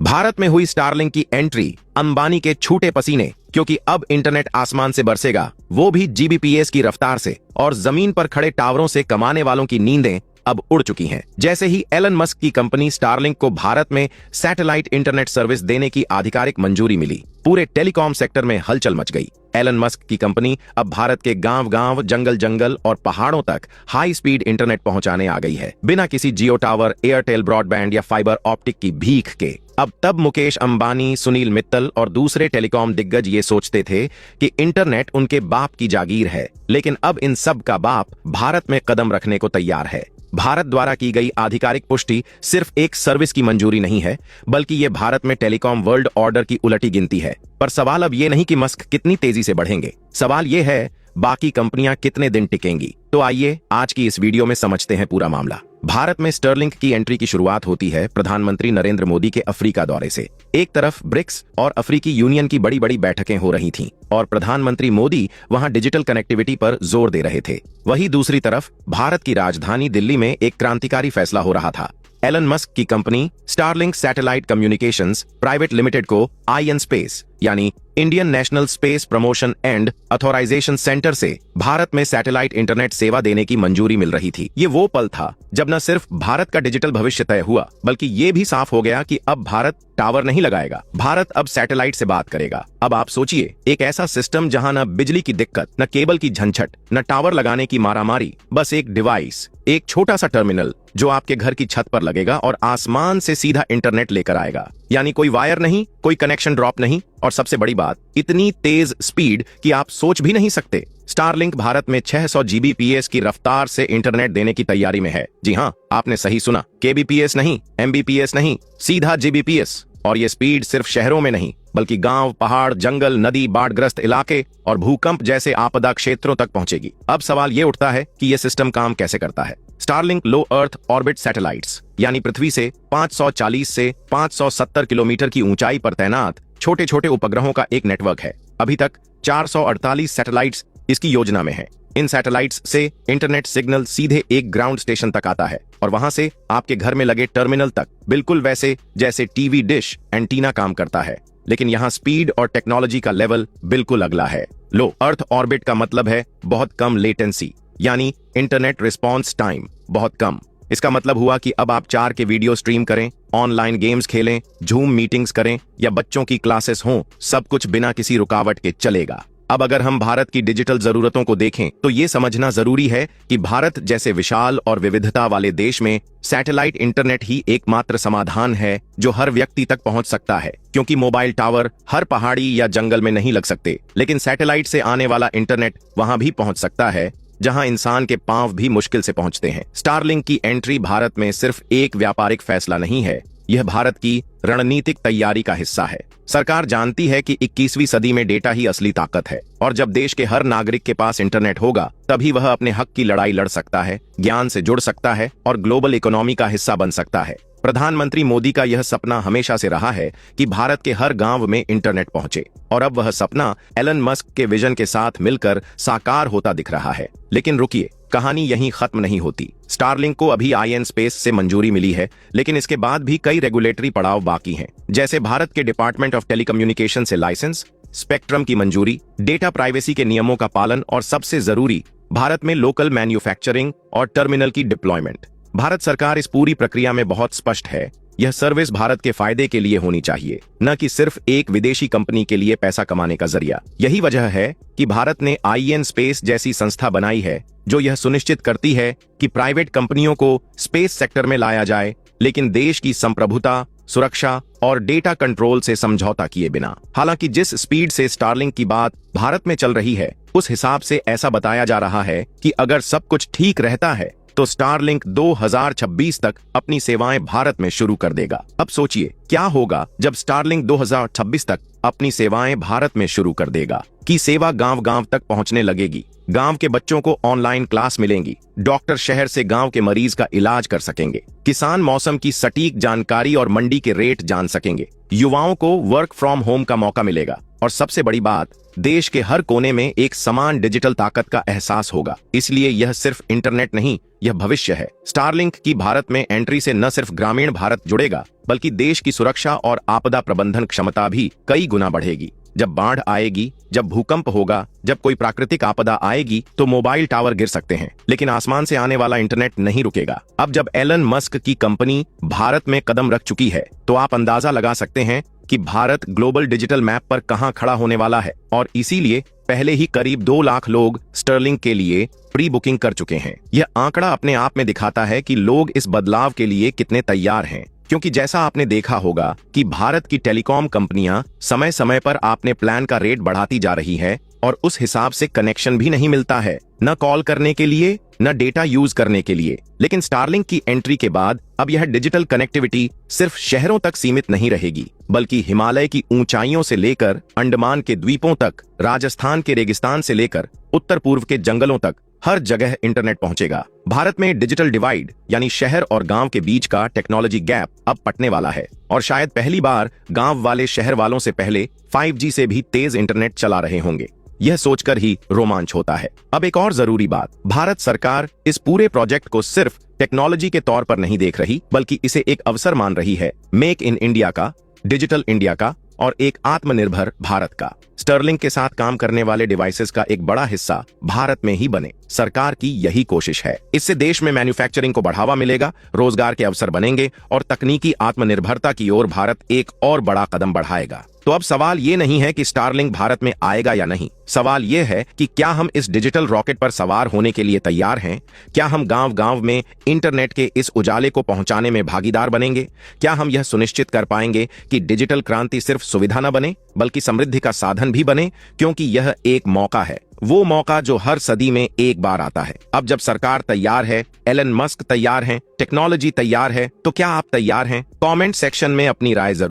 भारत में हुई स्टारलिंक की एंट्री अंबानी के छूटे पसीने, क्योंकि अब इंटरनेट आसमान से बरसेगा, वो भी जीबीपीएस की रफ्तार से, और जमीन पर खड़े टावरों से कमाने वालों की नींदें अब उड़ चुकी हैं। जैसे ही एलन मस्क की कंपनी स्टारलिंक को भारत में सैटेलाइट इंटरनेट सर्विस देने की आधिकारिक मंजूरी मिली, पूरे टेलीकॉम सेक्टर में हलचल मच गई। एलन मस्क की कंपनी अब भारत के गांव-गांव, जंगल-जंगल और पहाड़ों तक हाई स्पीड इंटरनेट पहुंचाने आ गई है, बिना किसी जियो टावर, एयरटेल ब्रॉडबैंड या फाइबर ऑप्टिक की भीख के। अब तब मुकेश अंबानी, सुनील मित्तल और दूसरे टेलीकॉम दिग्गज ये सोचते थे कि इंटरनेट उनके बाप की जागीर है, लेकिन अब इन सब का बाप भारत में कदम रखने को तैयार है। भारत द्वारा की गई आधिकारिक पुष्टि सिर्फ एक सर्विस की मंजूरी नहीं है, बल्कि ये भारत में टेलीकॉम वर्ल्ड ऑर्डर की उलटी गिनती है। पर सवाल अब ये नहीं कि मस्क कितनी तेजी से बढ़ेंगे, सवाल ये है बाकी कंपनियां कितने दिन टिकेंगी। तो आइए आज की इस वीडियो में समझते हैं पूरा मामला। भारत में स्टरलिंक की एंट्री की शुरुआत होती है प्रधानमंत्री नरेंद्र मोदी के अफ्रीका दौरे से। एक तरफ ब्रिक्स और अफ्रीकी यूनियन की बड़ी बड़ी बैठकें हो रही थीं और प्रधानमंत्री मोदी वहां डिजिटल कनेक्टिविटी पर जोर दे रहे थे। वहीं दूसरी तरफ भारत की राजधानी दिल्ली में एक क्रांतिकारी फैसला हो रहा था। एलन मस्क की company Starlink satellite communications private limited को आईएन स्पेस यानी Indian national space promotion and authorisation centre से भारत में सैटेलाइट इंटरनेट सेवा देने की मंजूरी मिल रही थी। ये वो पल था जब न सिर्फ भारत का डिजिटल भविष्य तय हुआ, बल्कि ये भी साफ हो गया कि अब भारत टावर नहीं लगाएगा, भारत अब सैटेलाइट से बात करेगा। अब आप सोचिए, एक ऐसा सिस्टम जहां न बिजली की दिक्कत, न केबल की झंझट, न टावर लगाने की मारामारी, बस एक डिवाइस, एक छोटा सा टर्मिनल जो आपके घर की छत पर लगेगा और आसमान से सीधा इंटरनेट लेकर आएगा। यानी कोई वायर नहीं, कोई कनेक्शन ड्रॉप नहीं, और सबसे बड़ी बात, इतनी तेज स्पीड कि आप सोच भी नहीं सकते। स्टारलिंक भारत में 600 जीबीपीएस की रफ्तार से इंटरनेट देने की तैयारी में है। जी हाँ, आपने सही सुना, केबीपीएस नहीं, एमबीपीएस नहीं, सीधा जीबीपीएस। और ये स्पीड सिर्फ शहरों में नहीं, बल्कि गांव, पहाड़, जंगल, नदी, बाढ़ग्रस्त इलाके और भूकंप जैसे आपदा क्षेत्रों तक पहुंचेगी। अब सवाल ये उठता है कि यह सिस्टम काम कैसे करता है। स्टारलिंक लो अर्थ ऑर्बिट सैटेलाइट्स यानी पृथ्वी से 540 से 570 किलोमीटर की ऊंचाई पर तैनात छोटे छोटे उपग्रहों का एक नेटवर्क है। अभी तक 448 सैटेलाइट्स इसकी योजना में है। इन सैटेलाइट्स से इंटरनेट सिग्नल सीधे एक ग्राउंड स्टेशन तक आता है और वहां से आपके घर में लगे टर्मिनल तक, बिल्कुल वैसे जैसे टीवी डिश एंटीना काम करता है। लेकिन यहाँ स्पीड और टेक्नोलॉजी का लेवल बिल्कुल अगला है। लो अर्थ ऑर्बिट का मतलब है बहुत कम लेटेंसी, यानी इंटरनेट रिस्पॉन्स टाइम बहुत कम। इसका मतलब हुआ कि अब आप 4 के वीडियो स्ट्रीम करें, ऑनलाइन गेम्स खेलें, जूम मीटिंग्स करें या बच्चों की क्लासेस हों, सब कुछ बिना किसी रुकावट के चलेगा। अब अगर हम भारत की डिजिटल जरूरतों को देखें तो ये समझना जरूरी है कि भारत जैसे विशाल और विविधता वाले देश में सैटेलाइट इंटरनेट ही एकमात्र समाधान है जो हर व्यक्ति तक पहुंच सकता है। क्योंकि मोबाइल टावर हर पहाड़ी या जंगल में नहीं लग सकते, लेकिन सैटेलाइट से आने वाला इंटरनेट वहां भी पहुंच सकता है जहां इंसान के पांव भी मुश्किल से पहुंचते हैं। स्टारलिंक की एंट्री भारत में सिर्फ एक व्यापारिक फैसला नहीं है, यह भारत की रणनीतिक तैयारी का हिस्सा है। सरकार जानती है कि 21वीं सदी में डेटा ही असली ताकत है और जब देश के हर नागरिक के पास इंटरनेट होगा तभी वह अपने हक की लड़ाई लड़ सकता है, ज्ञान से जुड़ सकता है और ग्लोबल इकोनॉमी का हिस्सा बन सकता है। प्रधानमंत्री मोदी का यह सपना हमेशा से रहा है कि भारत के हर गांव में इंटरनेट पहुंचे और अब वह सपना एलन मस्क के विजन के साथ मिलकर साकार होता दिख रहा है। लेकिन रुकिए, कहानी यहीं खत्म नहीं होती। स्टारलिंक को अभी आईएन स्पेस से मंजूरी मिली है, लेकिन इसके बाद भी कई रेगुलेटरी पड़ाव बाकी हैं। जैसे भारत के डिपार्टमेंट ऑफ टेलीकम्युनिकेशन से लाइसेंस, स्पेक्ट्रम की मंजूरी, डेटा प्राइवेसी के नियमों का पालन और सबसे जरूरी भारत में लोकल मैन्युफैक्चरिंग और टर्मिनल की डिप्लॉयमेंट। भारत सरकार इस पूरी प्रक्रिया में बहुत स्पष्ट है, यह सर्विस भारत के फायदे के लिए होनी चाहिए, न कि सिर्फ एक विदेशी कंपनी के लिए पैसा कमाने का जरिया। यही वजह है कि भारत ने आईएन स्पेस जैसी संस्था बनाई है जो यह सुनिश्चित करती है कि प्राइवेट कंपनियों को स्पेस सेक्टर में लाया जाए, लेकिन देश की संप्रभुता, सुरक्षा और डेटा कंट्रोल से समझौता किए बिना। हालांकि जिस स्पीड से स्टारलिंक की बात भारत में चल रही है, उस हिसाब से ऐसा बताया जा रहा है कि अगर सब कुछ ठीक रहता है तो स्टारलिंक 2026 तक अपनी सेवाएं भारत में शुरू कर देगा। अब सोचिए क्या होगा जब स्टारलिंक 2026 तक अपनी सेवाएं भारत में शुरू कर देगा कि सेवा गांव-गांव तक पहुंचने लगेगी। गांव के बच्चों को ऑनलाइन क्लास मिलेंगी, डॉक्टर शहर से गांव के मरीज का इलाज कर सकेंगे, किसान मौसम की सटीक जानकारी और मंडी के रेट जान सकेंगे, युवाओं को वर्क फ्रॉम होम का मौका मिलेगा और सबसे बड़ी बात, देश के हर कोने में एक समान डिजिटल ताकत का एहसास होगा। इसलिए यह सिर्फ इंटरनेट नहीं, यह भविष्य है। स्टारलिंक की भारत में एंट्री से न सिर्फ ग्रामीण भारत जुड़ेगा, बल्कि देश की सुरक्षा और आपदा प्रबंधन क्षमता भी कई गुना बढ़ेगी। जब बाढ़ आएगी, जब भूकंप होगा, जब कोई प्राकृतिक आपदा आएगी, तो मोबाइल टावर गिर सकते हैं, लेकिन आसमान से आने वाला इंटरनेट नहीं रुकेगा। अब जब एलन मस्क की कंपनी भारत में कदम रख चुकी है, तो आप अंदाजा लगा सकते हैं कि भारत ग्लोबल डिजिटल मैप पर कहां खड़ा होने वाला है। और इसीलिए पहले ही करीब 2 लाख लोग स्टर्लिंक के लिए प्री बुकिंग कर चुके हैं। यह आंकड़ा अपने आप में दिखाता है कि लोग इस बदलाव के लिए कितने तैयार हैं, क्योंकि जैसा आपने देखा होगा कि भारत की टेलीकॉम कंपनियां समय समय पर अपने प्लान का रेट बढ़ाती जा रही है और उस हिसाब से कनेक्शन भी नहीं मिलता है, न कॉल करने के लिए, न डेटा यूज करने के लिए। लेकिन स्टारलिंक की एंट्री के बाद अब यह डिजिटल कनेक्टिविटी सिर्फ शहरों तक सीमित नहीं रहेगी, बल्कि हिमालय की ऊंचाइयों से लेकर अंडमान के द्वीपों तक, राजस्थान के रेगिस्तान से लेकर उत्तर पूर्व के जंगलों तक हर जगह इंटरनेट पहुंचेगा। भारत में डिजिटल डिवाइड यानी शहर और गांव के बीच का टेक्नोलॉजी गैप अब पटने वाला है और शायद पहली बार गांव वाले शहर वालों से पहले 5G से भी तेज इंटरनेट चला रहे होंगे। यह सोचकर ही रोमांच होता है। अब एक और जरूरी बात, भारत सरकार इस पूरे प्रोजेक्ट को सिर्फ टेक्नोलॉजी के तौर पर नहीं देख रही, बल्कि इसे एक अवसर मान रही है, मेक इन इंडिया का, डिजिटल इंडिया का और एक आत्मनिर्भर भारत का। स्टर्लिंक के साथ काम करने वाले डिवाइसेस का एक बड़ा हिस्सा भारत में ही बने, सरकार की यही कोशिश है। इससे देश में मैन्युफैक्चरिंग को बढ़ावा मिलेगा, रोजगार के अवसर बनेंगे और तकनीकी आत्मनिर्भरता की ओर भारत एक और बड़ा कदम बढ़ाएगा। तो अब सवाल ये नहीं है कि स्टारलिंक भारत में आएगा या नहीं, सवाल ये है कि क्या हम इस डिजिटल रॉकेट पर सवार होने के लिए तैयार हैं? क्या हम गांव-गांव में इंटरनेट के इस उजाले को पहुंचाने में भागीदार बनेंगे? क्या हम यह सुनिश्चित कर पाएंगे कि डिजिटल क्रांति सिर्फ सुविधा न बने, बल्कि समृद्धि का साधन भी बने? क्योंकि यह एक मौका है, वो मौका जो हर सदी में एक बार आता है। अब जब सरकार तैयार है, एलन मस्क तैयार है, टेक्नोलॉजी तैयार है, तो क्या आप तैयार हैं? कमेंट सेक्शन में अपनी राय जरूर